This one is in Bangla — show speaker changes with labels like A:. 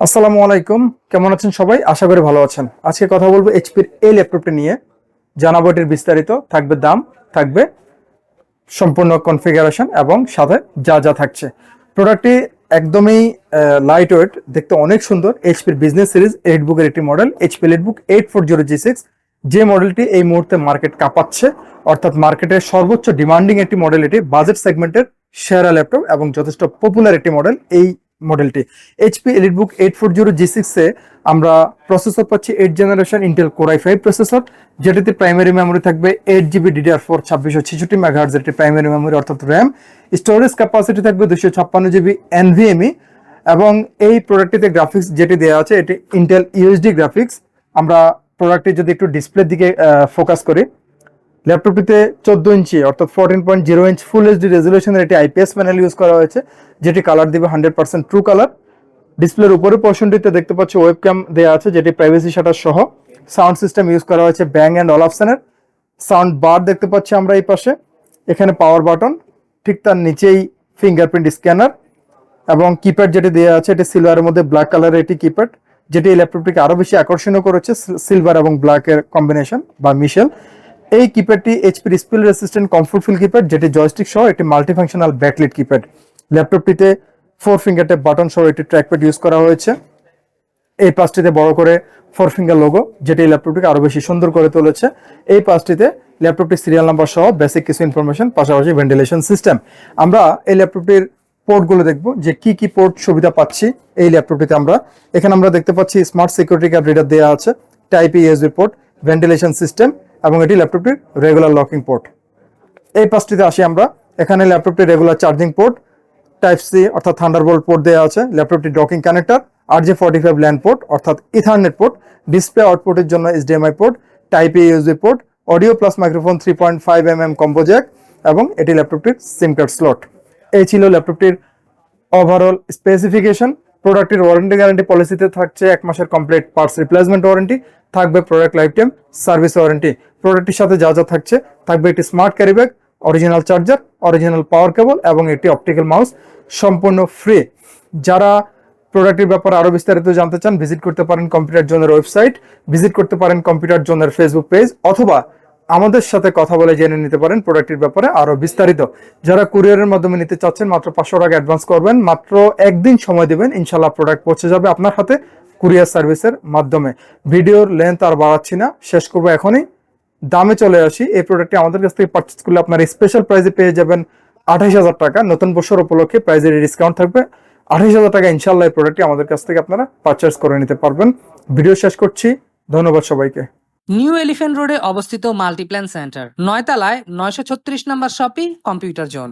A: আসসালামু আলাইকুম। কেমন আছেন সবাই? আশা করি ভালো আছেন। আজকে কথা বলবো এইচপির এই ল্যাপটপটি নিয়ে। জানাবো এটির বিস্তারিত, থাকবে দাম, থাকবে সম্পূর্ণ কনফিগারেশন এবং সাথে যা যা থাকছে। প্রোডাক্টটি একদমই লাইট ওয়েট, দেখতে অনেক সুন্দর। এইচপির বিজনেস সিরিজ এলিটবুকের একটি মডেল, এইচপি এলিটবুক 840G6, যে মডেলটি এই মুহূর্তে মার্কেট কাঁপাচ্ছে, অর্থাৎ মার্কেটের সর্বোচ্চ ডিমান্ডিং একটি মডেল। এটি বাজেট সেগমেন্টের সেরা ল্যাপটপ এবং যথেষ্ট পপুলার একটি মডেল এই মডেলটি। এইচপি এলিটবুক 840G6 এ আমরা প্রসেসর পাচ্ছি 8 generation Intel core i5 processor, যেটিতে প্রাইমারি মেমোরি থাকবে 8GB DDR4 2666 MHz এর প্রাইমারি মেমোরি অর্থাৎ র্যাম। স্টোরেজ ক্যাপাসিটি থাকবে 256GB NVMe এবং এই প্রোডাক্টটিতে গ্রাফিক্স যেটি দেওয়া আছে এটি ইন্টেল ইউএসডি গ্রাফিক্স। আমরা প্রোডাক্টটি যদি একটু ডিসপ্লের দিকে ফোকাস করি, ল্যাপটপটিতে 14 ইঞ্চি অর্থাৎ 14.0 ইঞ্চ ফুল এইচডি রেজলিউশনের একটি আইপিএস প্যানেল ইউজ করা হয়েছে, যেটি কালার দিবে 100% ট্রু কালার। ডিসপ্লের উপরে পোর্শনটিতে দেখতে পাচ্ছি ওয়েবক্যাম দেওয়া আছে, যেটি প্রাইভেসি শাটার সহ। সাউন্ড সিস্টেম ইউজ করা হয়েছে ব্যাং অ্যান্ড অলাফসনের। সাউন্ড বার দেখতে পাচ্ছি আমরা এই পাশে। এখানে পাওয়ার বাটন, ঠিক তার নিচেই ফিঙ্গারপ্রিন্ট স্ক্যানার এবং কিপ্যাড যেটি দেওয়া আছে এটি সিলভারের মধ্যে ব্ল্যাক কালারের একটি কিপ্যাড, যেটি এই ল্যাপটপটিকে আরো বেশি আকর্ষণীয় করেছে, সিলভার এবং ব্ল্যাকের কম্বিনেশন বা মিশেল। এই কিপ্যাডটি HP spill resistant comfort feel keypad, যেটি জয়স্টিক সহ একটি মাল্টিফাংশনাল ব্যাকলিট কিপ্যাড। ল্যাপটপটিতে 4 ফিঙ্গার টেপ বাটন সহ একটি ট্র্যাকপ্যাড ইউজ করা হয়েছে। এই পাশটিতে বড় করে 4 ফিঙ্গার লোগো, যেটি এই ল্যাপটপটিকে আরো বেশি সুন্দর করে তুলেছে। এই পাশটিতে ল্যাপটপটির সিরিয়াল নাম্বার সহ বেসিক কিছু ইনফরমেশন, পাশাপাশি ভেন্টিলেশন সিস্টেম। আমরা এই ল্যাপটপটির পোর্টগুলো দেখব যে কি কি পোর্ট সুবিধা পাচ্ছি এই ল্যাপটপটিতে। এখানে আমরা দেখতে পাচ্ছি স্মার্ট সিকিউরিটি কার্ড রিডার দেওয়া আছে, type USB port, ventilation system এবং এটি ল্যাপটপটির রেগুলার লকিং পোর্ট। এই পাশটিতে আসি আমরা, এখানে ল্যাপটপটির regular charging port, type C অর্থাৎ থান্ডারবোল্ট পোর্ট দেওয়া আছে, ল্যাপটপটির docking connector, RJ45 LAN port অর্থাৎ ইথারনেট পোর্ট, ডিসপ্লে আউটপুটের জন্য HDMI port, type A USB port, audio plus microphone 3.5mm combo jack এবং এটি ল্যাপটপটির সিম কার্ড স্লট। এই ছিল ল্যাপটপটির ওভারঅল স্পেসিফিকেশন। প্রোডাক্টের ওয়ারেন্টি গ্যারান্টি পলিসিতে থাকছে 1 মাসের কমপ্লিট পার্টস রিপ্লেসমেন্ট ওয়ারেন্টি, থাকবে product lifetime service warranty. প্রোডাক্টের সাথে যা যা থাকছে, থাকবে একটি smart carry bag, original charger, original power cable এবং একটি অপটিক্যাল মাউস, সম্পূর্ণ ফ্রি। যারা প্রোডাক্টের ব্যাপারে আরো বিস্তারিত জানতে চান, ভিজিট করতে পারেন কম্পিউটার জোনের ওয়েবসাইট, ভিজিট করতে পারেন কম্পিউটার জোনের ফেসবুক পেজ, অথবা আমাদের সাথে কথা বলে জেনে নিতে পারেন প্রোডাক্টের ব্যাপারে আরো বিস্তারিত। যারা কুরিয়ারের মাধ্যমে নিতে চাচ্ছেন, মাত্র 500 টাকা অ্যাডভান্স করবেন, মাত্র একদিন সময় দিবেন, ইনশাল্লাহ প্রোডাক্ট পৌঁছে যাবে আপনার হাতে কুরিয়ার সার্ভিসের মাধ্যমে। ভিডিওর লেন্থ আর বাড়াচ্ছি না, শেষ করবো এখনই। দামে চলে আসি। এই প্রোডাক্টটি আমাদের কাছ থেকে পারচেজ করলে আপনার স্পেশাল প্রাইসে পেয়ে যাবেন 28,000 টাকা। নতুন বছর উপলক্ষে প্রাইজের ডিসকাউন্ট থাকবে 28,000 টাকা। ইনশাল্লাহ এই প্রোডাক্টটি আমাদের কাছ থেকে আপনারা পারচেজ করে নিতে পারবেন। ভিডিও শেষ করছি, ধন্যবাদ সবাইকে।
B: নিউ এলিফ্যান্ট রোডে অবস্থিত মাল্টিপ্ল্যান সেন্টার, 9 তলায় 936 নম্বর শপি কম্পিউটার জোন।